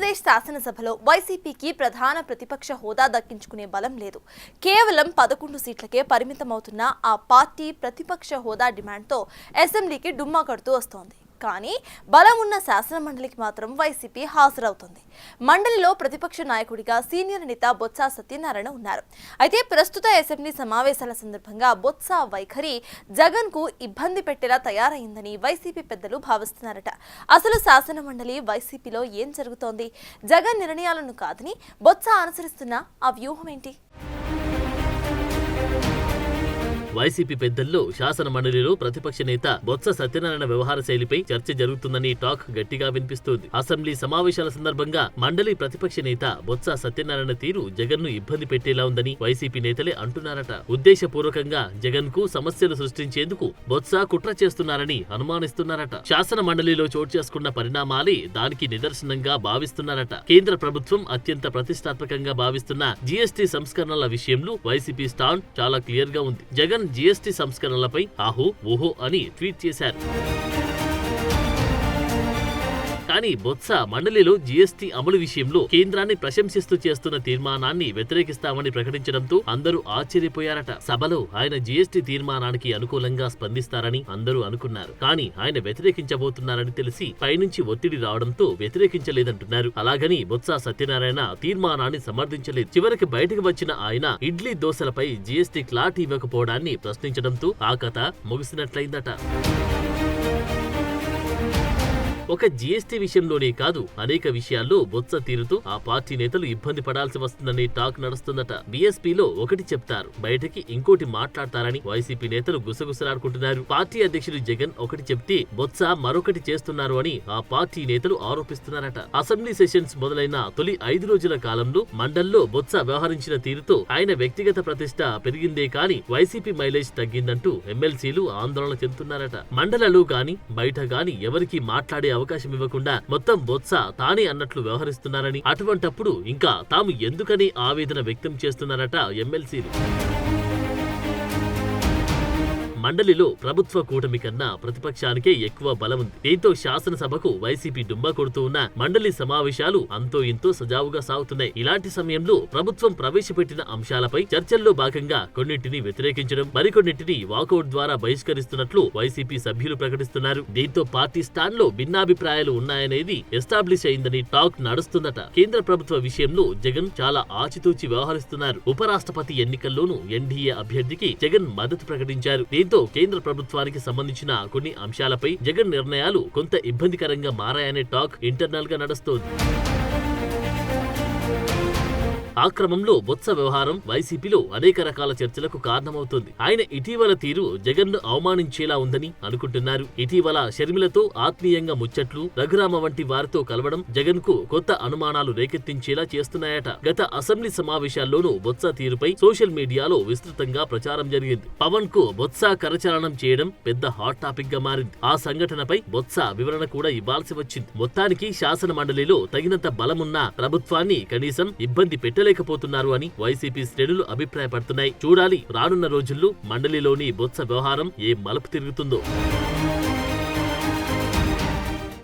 ఆంధ్రప్రదేశ్ శాసనసభలో వైసీపీకి ప్రధాన ప్రతిపక్ష హోదా దక్కించుకునే బలం లేదు. కేవలం 11 సీట్లకే పరిమితమవుతున్న ఆ పార్టీ ప్రతిపక్ష హోదా డిమాండ్తో అసెంబ్లీకి డుమ్మా కడుతూ వస్తోంది. కానీ బలం ఉన్న శాసన మండలికి మాత్రం వైసీపీ హాజరవుతుంది. మండలిలో ప్రతిపక్ష నాయకుడిగా సీనియర్ నేత బొత్స సత్యనారాయణ ఉన్నారు. అయితే ప్రస్తుత అసెంబ్లీ సమావేశాల సందర్భంగా బొత్స వైఖరి జగన్ కు ఇబ్బంది పెట్టేలా తయారైందని వైసీపీ పెద్దలు భావిస్తున్నారట. అసలు శాసన మండలి వైసీపీలో ఏం జరుగుతోంది? జగన్ నిర్ణయాలను కాదని బొత్స అనుసరిస్తున్న ఆ వ్యూహం ఏంటి? వైసీపీ పెద్దల్లో శాసన మండలిలో ప్రతిపక్ష నేత బొత్స సత్యనారాయణ వ్యవహార శైలిపై చర్చ జరుగుతుందని టాక్ గట్టిగా వినిపిస్తోంది. అసెంబ్లీ సమావేశాల సందర్భంగా మండలి ప్రతిపక్ష నేత బొత్స సత్యనారాయణ తీరు జగన్ ను ఇబ్బంది పెట్టేలా ఉందని వైసీపీ నేతలే అంటున్నారట. ఉద్దేశపూర్వకంగా జగన్ కు సమస్యలు సృష్టించేందుకు బొత్స కుట్ర చేస్తున్నారని అనుమానిస్తున్నారట. శాసన మండలిలో చోటు చేసుకున్న పరిణామాలే దానికి నిదర్శనంగా భావిస్తున్నారట. కేంద్ర ప్రభుత్వం అత్యంత ప్రతిష్టాత్మకంగా భావిస్తున్న జీఎస్టీ సంస్కరణల విషయంలో వైసీపీ స్టాండ్ చాలా క్లియర్ గా ఉంది. జగన్ జీఎస్టీ సంస్కరణలపై ఆహో ఓహో అని ట్వీట్ చేశారు. కానీ బొత్స మండలిలో జీఎస్టీ అమలు విషయంలో కేంద్రాన్ని ప్రశంసిస్తూ చేస్తున్న తీర్మానాన్ని వ్యతిరేకిస్తామని ప్రకటించడంతో అందరూ ఆశ్చర్యపోయారట. సభలో ఆయన జీఎస్టీ తీర్మానానికి అనుకూలంగా స్పందిస్తారని అందరూ అనుకున్నారు. కానీ ఆయన వ్యతిరేకించబోతున్నారని తెలిసి పైనుంచి ఒత్తిడి రావడంతో వ్యతిరేకించలేదంటున్నారు. అలాగని బొత్స సత్యనారాయణ తీర్మానాన్ని సమర్థించలేదు. చివరికి బయటకు వచ్చిన ఆయన ఇడ్లీ దోశలపై జీఎస్టీ క్లాట్ ఇవ్వకపోవడాన్ని ప్రశ్నించడంతో ఆ కథ ముగిసినట్లయిందట. ఒక జీఎస్టీ విషయంలోనే కాదు, అనేక విషయాల్లో బొత్స తీరుతూ ఆ పార్టీ నేతలు ఇబ్బంది పడాల్సి వస్తుందనే టాక్ నడుస్తుందట. బీఎస్పీలో ఒకటి చెప్తారు, బయటకి ఇంకోటి మాట్లాడతారని వైసీపీ నేతలు గుసగుసలాడుకుంటున్నారు. పార్టీ అధ్యక్షుడు జగన్ ఒకటి చెప్తే బొత్స మరొకటి చేస్తున్నారు అని ఆ పార్టీ నేతలు ఆరోపిస్తున్నారట. అసెంబ్లీ సెషన్స్ మొదలైన తొలి 5 రోజుల కాలంలో మండల్లో బొత్స వ్యవహరించిన తీరుతో ఆయన వ్యక్తిగత ప్రతిష్ట పెరిగిందే కానీ వైసీపీ మైలేజ్ తగ్గిందంటూ ఎమ్మెల్సీలు ఆందోళన చెందుతున్నారట. మండలలో గాని బయట గాని ఎవరికి మాట్లాడే అవకాశం ఇవ్వకుండా మొత్తం బొత్స తానే అన్నట్లు వ్యవహరిస్తున్నారని, అటువంటప్పుడు ఇంకా తాము ఎందుకని ఆవేదన వ్యక్తం చేస్తున్నారట ఎమ్మెల్సీలు. మండలిలో ప్రభుత్వ కూటమి కన్నా ప్రతిపక్షానికే ఎక్కువ బలం ఉంది. దీంతో శాసనసభకు వైసీపీ డుమ్మా కొడుతూ ఉన్న మండలి సమావేశాలు అంతో ఇంతో సజావుగా సాగుతున్నాయి. ఇలాంటి సమయంలో ప్రభుత్వం ప్రవేశపెట్టిన అంశాలపై చర్చల్లో భాగంగా కొన్నింటిని వ్యతిరేకించడం, మరికొన్నింటిని వాకౌట్ ద్వారా బహిష్కరిస్తున్నట్లు వైసీపీ సభ్యులు ప్రకటిస్తున్నారు. దీంతో పార్టీ స్టాండ్ లో భిన్నాభిప్రాయాలు ఉన్నాయనేది ఎస్టాబ్లిష్ అయిందని టాక్ నడుస్తుందట. కేంద్ర ప్రభుత్వ విషయంలో జగన్ చాలా ఆచితూచి వ్యవహరిస్తున్నారు. ఉపరాష్ట్రపతి ఎన్నికల్లోనూ ఎన్డీఏ అభ్యర్థికి జగన్ మద్దతు ప్రకటించారు. దీంతో కేంద్ర ప్రభుత్వానికి సంబంధించిన కొన్ని అంశాలపై జగన్ నిర్ణయాలు కొంత ఇబ్బందికరంగా మారాయనే టాక్ ఇంటర్నల్ గా నడుస్తోంది. ఆ క్రమంలో బొత్స వ్యవహారం వైసీపీలో అనేక రకాల చర్చలకు కారణమవుతోంది. ఆయన ఇటీవల తీరు జగన్ ను అవమానించేలా ఉందని అనుకుంటున్నారు. ఇటీవల షర్మిలతో ఆత్మీయంగా ముచ్చట్లు, రఘురామ వంటి వారితో కలవడం జగన్ కు కొత్త అనుమానాలు రేకెత్తించేలా చేస్తున్నాయట. గత అసెంబ్లీ సమావేశాల్లోనూ బొత్స తీరుపై సోషల్ మీడియాలో విస్తృతంగా ప్రచారం జరిగింది. పవన్ కు బొత్స కరచాలనం చేయడం పెద్ద హాట్ టాపిక్ గా మారింది. ఆ సంఘటనపై బొత్స వివరణ కూడా ఇవ్వాల్సి వచ్చింది. మొత్తానికి శాసన మండలిలో తగినంత బలమున్న ప్రభుత్వాన్ని కనీసం ఇబ్బంది లేకపోతున్నారు అని వైసీపీ శ్రేణులు అభిప్రాయపడుతున్నాయి. చూడాలి రానున్న రోజుల్లో మండలిలోని బొత్స వ్యవహారం ఏ మలుపు తిరుగుతుందో.